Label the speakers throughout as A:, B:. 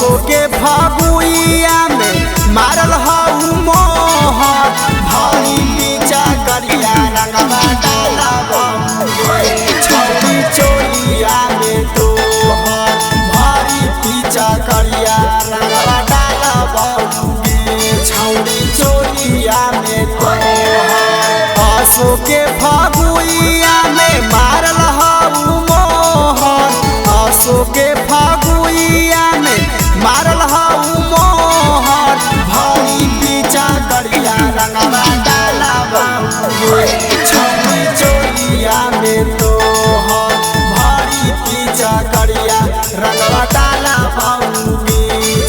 A: असो के फगुइया में मारल हऊ मोहर भारी पीछा करिया रंगवा डाला छौरी चोलिया में तोहर भारी पीछा करिया रंगवा डाला छौरी चोलिया में तोहर असो के फगुइया में मारल हऊ मोहर असो के फगुइया में मारल हऊ मोहर भारी पीछा करिया रंगवा डाला छौरी चोलिया में तोहर भारी पीछा करिया रंगवा डाला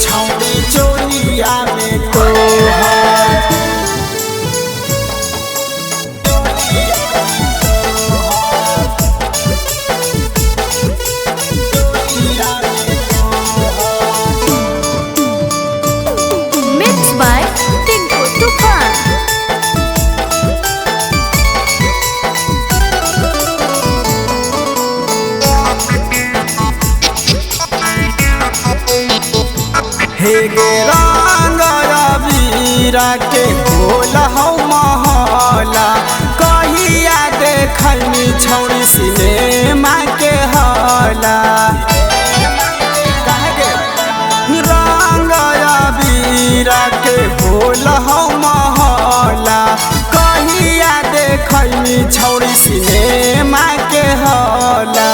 A: छौरी चोलिया में तोहर
B: Mixed by Tinku Tufan.
A: हे गे रंग रबीरा के खोल हौ महला कहिया देखनी छौरी सिनेमा के हला रंग रबीरा के खोल हौ महला कहिया देखनी छौरी सिनेमा के हला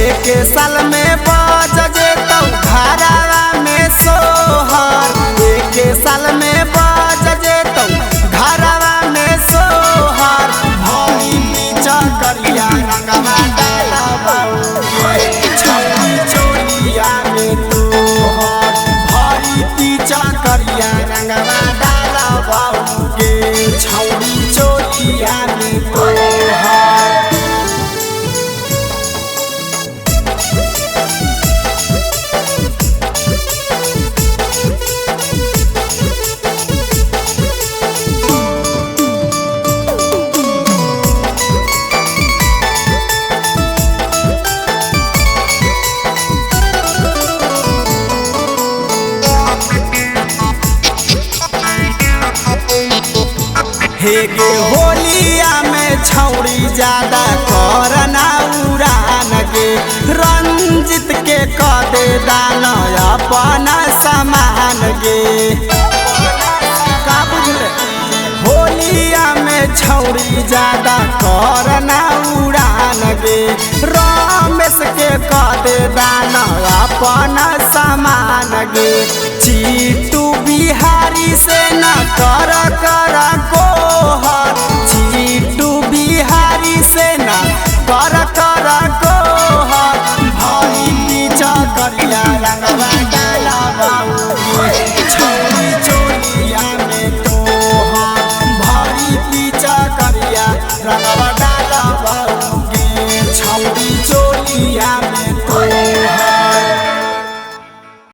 A: एक साल में बज जेतौ घरवा में सोहर एक साल में बज जेतौ घरवा में सोहर भारी पीछा करिया रंगवा डाला छौरी चोलिया में तोहर भारी पीछा करिया रंगवा डाला छौरी चोलिया में तोहर हे गे होलिया में छौरी ज्यादा करना उड़ान गे रंजित के कदे दान अपना समान गे का बुझले होलिया में छौरी ज्यादा करना उड़ान गे रमेश के कदे दान अपना समान गे चीटू बिहारी से न कर